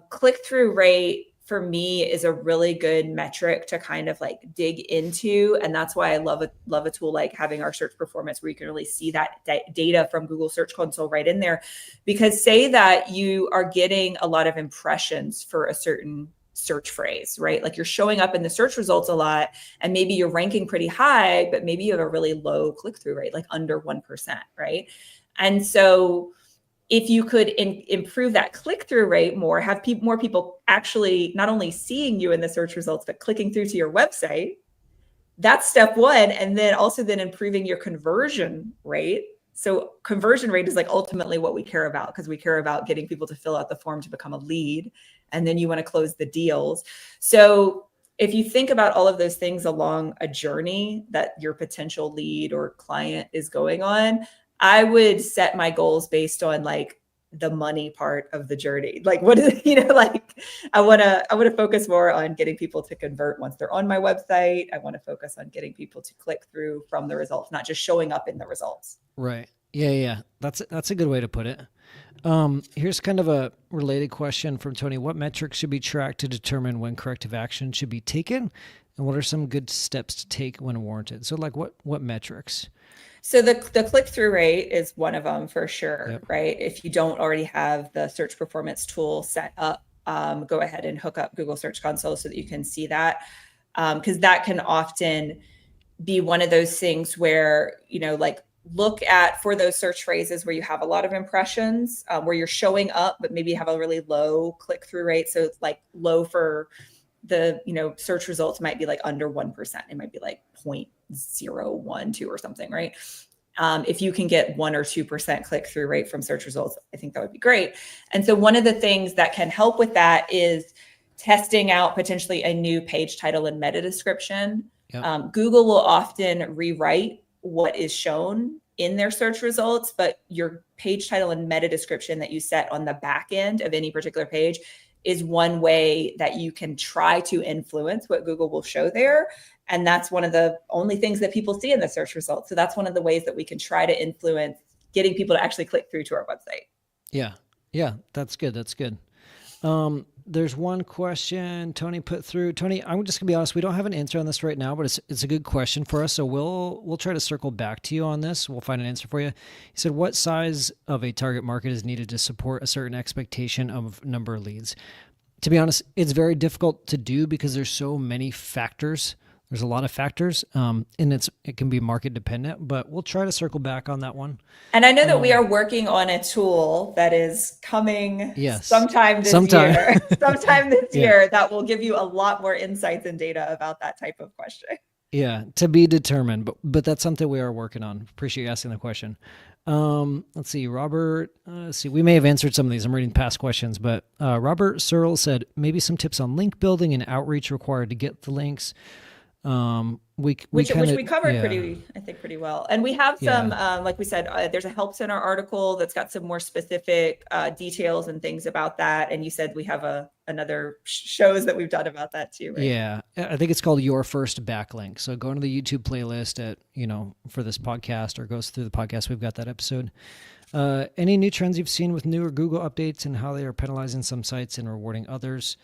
click-through rate for me is a really good metric to kind of like dig into. And that's why I love a tool like having our search performance where you can really see that data from Google Search Console right in there. Because say that you are getting a lot of impressions for a certain search phrase, right? Like you're showing up in the search results a lot and maybe you're ranking pretty high, but maybe you have a really low click-through rate, like under 1%, right? And so if you could improve that click-through rate more, have more people actually not only seeing you in the search results, but clicking through to your website, that's step one. And then also then improving your conversion rate. So conversion rate is like ultimately what we care about because we care about getting people to fill out the form to become a lead. And then you want to close the deals. So if you think about all of those things along a journey that your potential lead or client is going on, I would set my goals based on like the money part of the journey. Like, what is, like I want to focus more on getting people to convert once they're on my website. I want to focus on getting people to click through from the results, not just showing up in the results. Right. Yeah. That's a good way to put it. Here's kind of a related question from Tony. What metrics should be tracked to determine when corrective action should be taken? And what are some good steps to take when warranted? So like what metrics? So the click-through rate is one of them for sure, Yep. right? If you don't already have the search performance tool set up, go ahead and hook up Google Search Console so that you can see that. Because that can often be one of those things where, like look at for those search phrases where you have a lot of impressions, where you're showing up, but maybe you have a really low click-through rate. So it's like low for the, search results might be like under 1%. It might be like 0.012 or something, right? If you can get 1 or 2% click-through rate from search results, I think that would be great. And so one of the things that can help with that is testing out potentially a new page title and meta description. Yep. Google will often rewrite what is shown in their search results, but your page title and meta description that you set on the back end of any particular page is one way that you can try to influence what Google will show there. And that's one of the only things that people see in the search results. So that's one of the ways that we can try to influence getting people to actually click through to our website. Yeah, that's good. There's one question Tony put through. Tony, I'm just gonna be honest, we don't have an answer on this right now, but it's a good question for us. So we'll try to circle back to you on this. We'll find an answer for you. He said, what size of a target market is needed to support a certain expectation of number of leads? To be honest, it's very difficult to do because there's so many factors. There's a lot of factors, and it can be market dependent, but we'll try to circle back on that one. And I know that we are working on a tool that is coming sometime this year that will give you a lot more insights and data about that type of question. Yeah, to be determined, but that's something we are working on. Appreciate you asking the question. Let's see, Robert. We may have answered some of these. I'm reading past questions, but Robert Searle said maybe some tips on link building and outreach required to get the links. Which we covered pretty well. And we have some, like we said, there's a help center article that's got some more specific details and things about that. And you said we have another shows that we've done about that too, right? Yeah. I think it's called Your First Backlink. So go into the YouTube playlist for this podcast, or goes through the podcast. We've got that episode. Any new trends you've seen with newer Google updates and how they are penalizing some sites and rewarding others?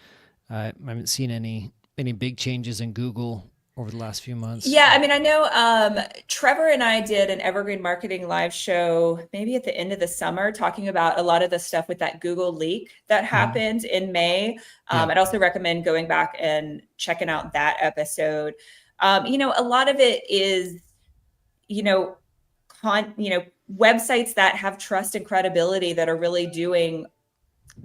I haven't seen any big changes in Google over the last few months. Yeah, I mean, I know Trevor and I did an Evergreen Marketing live show maybe at the end of the summer talking about a lot of the stuff with that Google leak that happened in May. I'd also recommend going back and checking out that episode. A lot of it is, websites that have trust and credibility that are really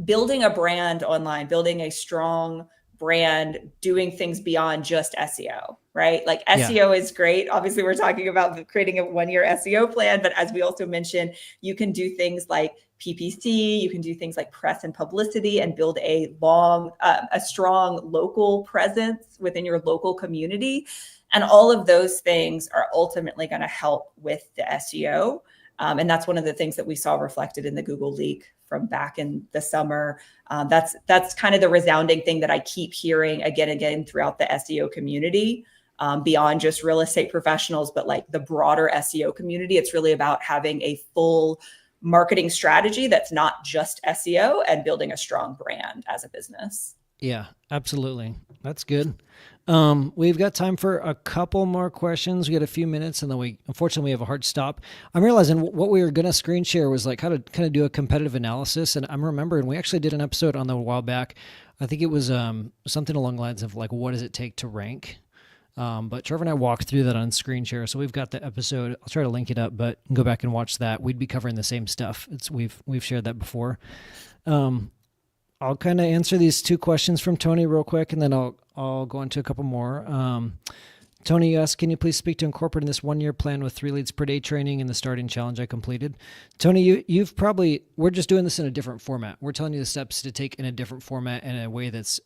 building a brand online, building a strong brand, doing things beyond just SEO, right? Like SEO is great. Obviously, we're talking about creating a 1-year SEO plan, but as we also mentioned, you can do things like PPC, you can do things like press and publicity and build a strong local presence within your local community. And all of those things are ultimately going to help with the SEO. And that's one of the things that we saw reflected in the Google leak from back in the summer. That's kind of the resounding thing that I keep hearing again and again throughout the SEO community, beyond just real estate professionals, but like the broader SEO community. It's really about having a full marketing strategy that's not just SEO and building a strong brand as a business. Yeah, absolutely. That's good. We've got time for a couple more questions. We got a few minutes, and then unfortunately we have a hard stop. I'm realizing what we were going to screen share was like how to kind of do a competitive analysis. And I'm remembering we actually did an episode on that a while back. I think it was something along the lines of like, what does it take to rank? But Trevor and I walked through that on screen share. So we've got the episode. I'll try to link it up, but go back and watch that. We'd be covering the same stuff. We've shared that before. I'll kind of answer these two questions from Tony real quick, and then I'll go into a couple more. Tony asked, can you please speak to incorporating this 1-year plan with 3 leads per day training in the starting challenge I completed? Tony, we're just doing this in a different format. We're telling you the steps to take in a different format, in a way that's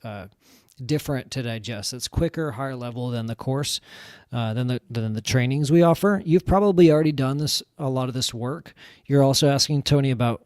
different to digest. It's quicker, higher level than the course, than the trainings we offer. You've probably already done a lot of this work. You're also asking Tony about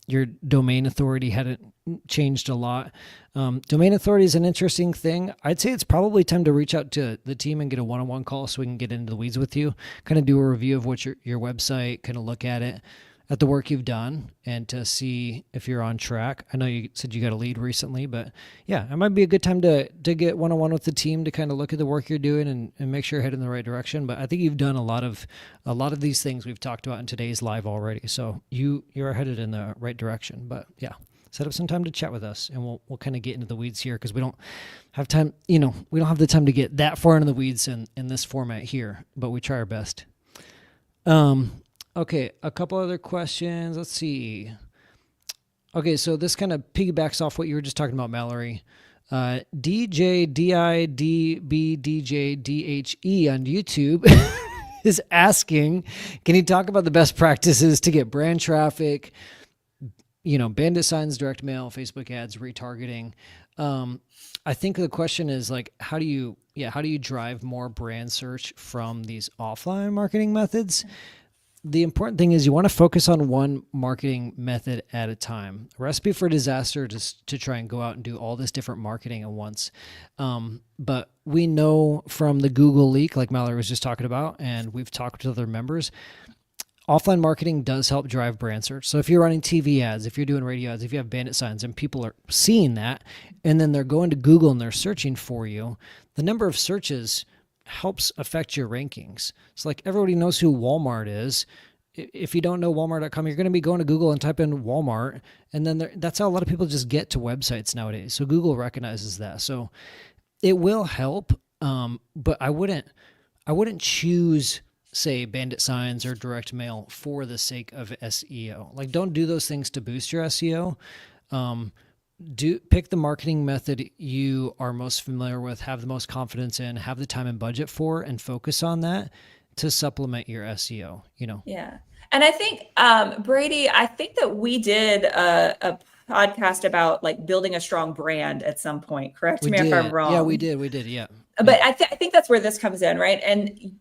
your domain authority hadn't changed a lot. Domain authority is an interesting thing. I'd say it's probably time to reach out to the team and get a one-on-one call so we can get into the weeds with you, kind of do a review of what your website, kind of look at it, at the work you've done, and to see if you're on track. I know you said you got a lead recently, but yeah, it might be a good time to get one-on-one with the team to kind of look at the work you're doing and make sure you're heading in the right direction. But I think you've done a lot of these things we've talked about in today's live already. So you're headed in the right direction. But yeah, set up some time to chat with us, and we'll kind of get into the weeds here, because we don't have time. We don't have the time to get that far into the weeds in this format here, but we try our best. Okay, a couple other questions. Let's see. Okay, so this kind of piggybacks off what you were just talking about, Mallory. DJDIDBDJDHE on YouTube is asking, can you talk about the best practices to get brand traffic, bandit signs, direct mail, Facebook ads, retargeting? I think the question is like, how do you drive more brand search from these offline marketing methods? The important thing is you want to focus on one marketing method at a time. A recipe for disaster is to try and go out and do all this different marketing at once. But we know from the Google leak, like Mallory was just talking about, and we've talked to other members, offline marketing does help drive brand search. So if you're running TV ads, if you're doing radio ads, if you have bandit signs and people are seeing that, and then they're going to Google and they're searching for you, the number of searches helps affect your rankings. So like everybody knows who Walmart is. If you don't know Walmart.com, you're going to be going to Google and type in Walmart. And then that's how a lot of people just get to websites nowadays. So Google recognizes that. So it will help. But I wouldn't choose, say, bandit signs or direct mail for the sake of SEO. Like, don't do those things to boost your SEO. Pick the marketing method you are most familiar with, have the most confidence in, have the time and budget for, and focus on that to supplement your SEO, Yeah. And I think, Brady, I think that we did a podcast about like building a strong brand at some point. Correct me if I'm wrong. Yeah, we did. Yeah. But I think that's where this comes in, right? And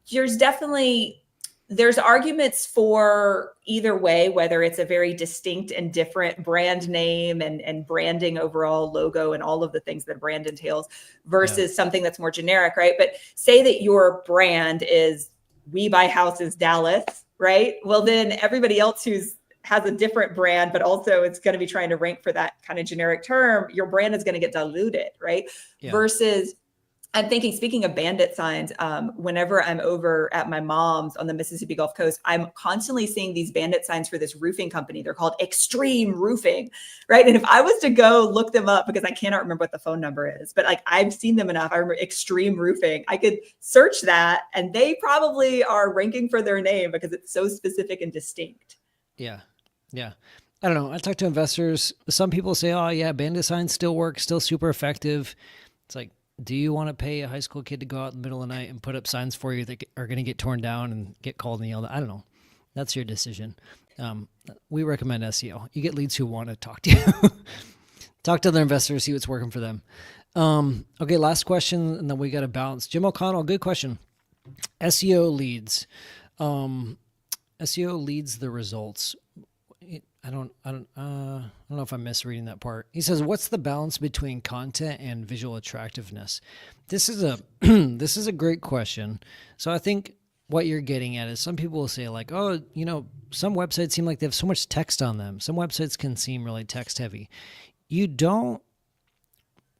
there's arguments for either way, whether it's a very distinct and different brand name and branding overall, logo, and all of the things that a brand entails versus something that's more generic, right? But say that your brand is We Buy Houses Dallas, right? Well, then everybody else has a different brand, but also it's going to be trying to rank for that kind of generic term, your brand is going to get diluted, right? Yeah. Versus, I'm thinking, speaking of bandit signs, whenever I'm over at my mom's on the Mississippi Gulf Coast, I'm constantly seeing these bandit signs for this roofing company. They're called Extreme Roofing, right? And if I was to go look them up, because I cannot remember what the phone number is, but like I've seen them enough. I remember Extreme Roofing. I could search that and they probably are ranking for their name because it's so specific and distinct. Yeah. Yeah. I don't know. I talk to investors. Some people say, oh yeah, bandit signs still work, still super effective. It's like, do you want to pay a high school kid to go out in the middle of the night and put up signs for you that are going to get torn down and get called and yelled at? I don't know. That's your decision. We recommend SEO. You get leads who want to talk to you. Talk to other investors, see what's working for them. Okay, last question, and then we got to balance. Jim O'Connell, good question. SEO leads. SEO leads the results. I don't know if I'm misreading that part. He says, what's the balance between content and visual attractiveness? This is a great question. So I think what you're getting at is some people will say like, oh, some websites seem like they have so much text on them. Some websites can seem really text heavy.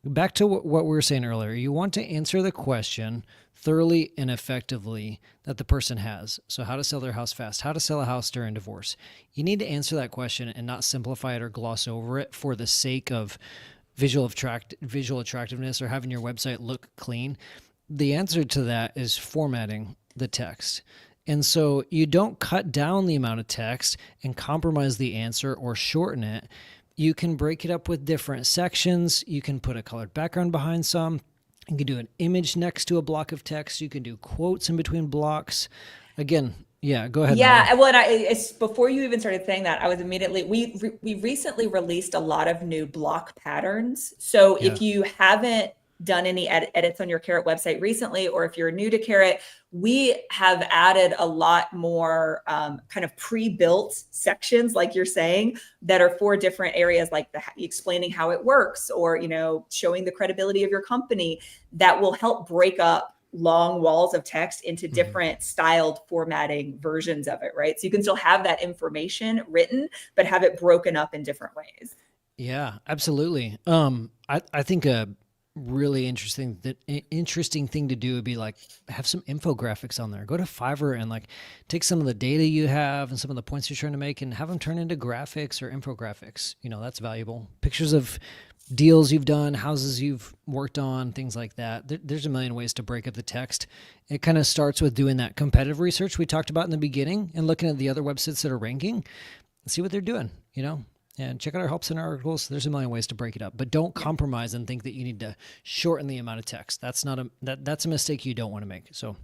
Back to what we were saying earlier, you want to answer the question thoroughly and effectively that the person has. So how to sell their house fast, how to sell a house during divorce. You need to answer that question and not simplify it or gloss over it for the sake of visual attractiveness or having your website look clean. The answer to that is formatting the text. And so you don't cut down the amount of text and compromise the answer or shorten it. You can break it up with different sections. You can put a colored background behind some. You can do an image next to a block of text. You can do quotes in between blocks. Again, yeah, go ahead. Yeah, Mara. Well, it's before you even started saying that, I was immediately, we recently released a lot of new block patterns. So if you haven't done any edits on your Carrot website recently, or if you're new to Carrot, we have added a lot more kind of pre-built sections, like you're saying, that are for different areas, like explaining how it works, or showing the credibility of your company, that will help break up long walls of text into different styled formatting versions of it, right? So you can still have that information written, but have it broken up in different ways. Yeah, absolutely. I think a really interesting thing to do would be like have some infographics on there. Go to Fiverr and like take some of the data you have and some of the points you're trying to make and have them turn into graphics or infographics. That's valuable. Pictures of deals you've done, houses you've worked on, things like that. There's a million ways to break up the text. It kind of starts with doing that competitive research we talked about in the beginning and looking at the other websites that are ranking and see what they're doing, and check out our help center articles. There's a million ways to break it up, but don't compromise and think that you need to shorten the amount of text. That's a mistake you don't want to make. So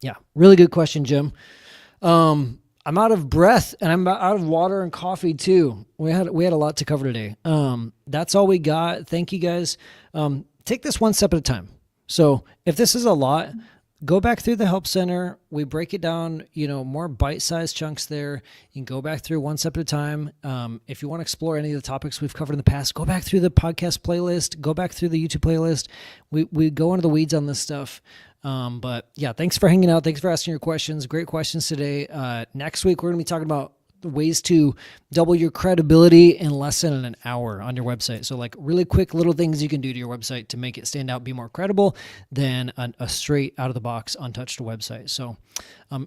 yeah, really good question, Jim. I'm out of breath and I'm out of water and coffee too. We had a lot to cover today. That's all we got. Thank you guys. Take this one step at a time. So if this is a lot, go back through the help center. We break it down, more bite-sized chunks there. You can go back through one step at a time. If you want to explore any of the topics we've covered in the past, go back through the podcast playlist, go back through the YouTube playlist. We go into the weeds on this stuff. But yeah, thanks for hanging out. Thanks for asking your questions. Great questions today. Next week, we're going to be talking about ways to double your credibility in less than an hour on your website. So like really quick little things you can do to your website to make it stand out, be more credible than a straight out of the box untouched website. So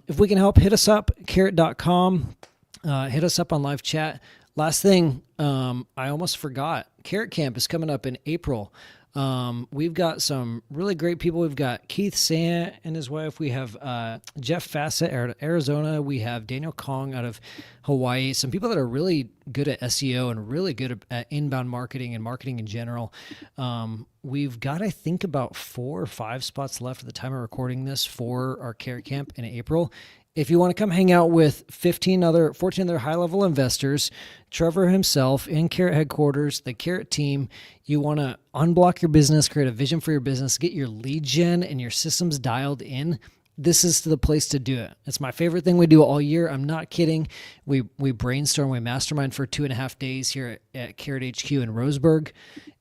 if we can help, hit us up, carrot.com, hit us up on live chat. Last thing, I almost forgot. Carrot Camp is coming up in April. We've got some really great people. We've got Keith Sant and his wife. We have Jeff Fassett out of Arizona. We have Daniel Kong out of Hawaii. Some people that are really good at SEO and really good at inbound marketing and marketing in general. We've got, I think, about 4 or 5 spots left at the time of recording this for our Carrot Camp in April. If you want to come hang out with 14 other high-level investors, Trevor himself in Carrot headquarters, the Carrot team, you want to unblock your business, create a vision for your business, get your lead gen and your systems dialed in, this is the place to do it. It's my favorite thing we do all year. I'm not kidding. We brainstorm, we mastermind for 2.5 days here at Carrot HQ in Roseburg,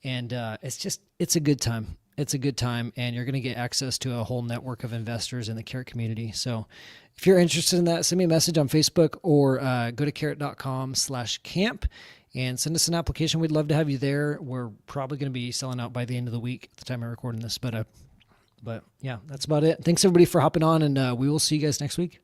and it's a good time. It's a good time, and you're going to get access to a whole network of investors in the Carrot community. So if you're interested in that, send me a message on Facebook or go to carrot.com/camp and send us an application. We'd love to have you there. We're probably going to be selling out by the end of the week at the time I'm recording this. But yeah, that's about it. Thanks everybody for hopping on, and we will see you guys next week.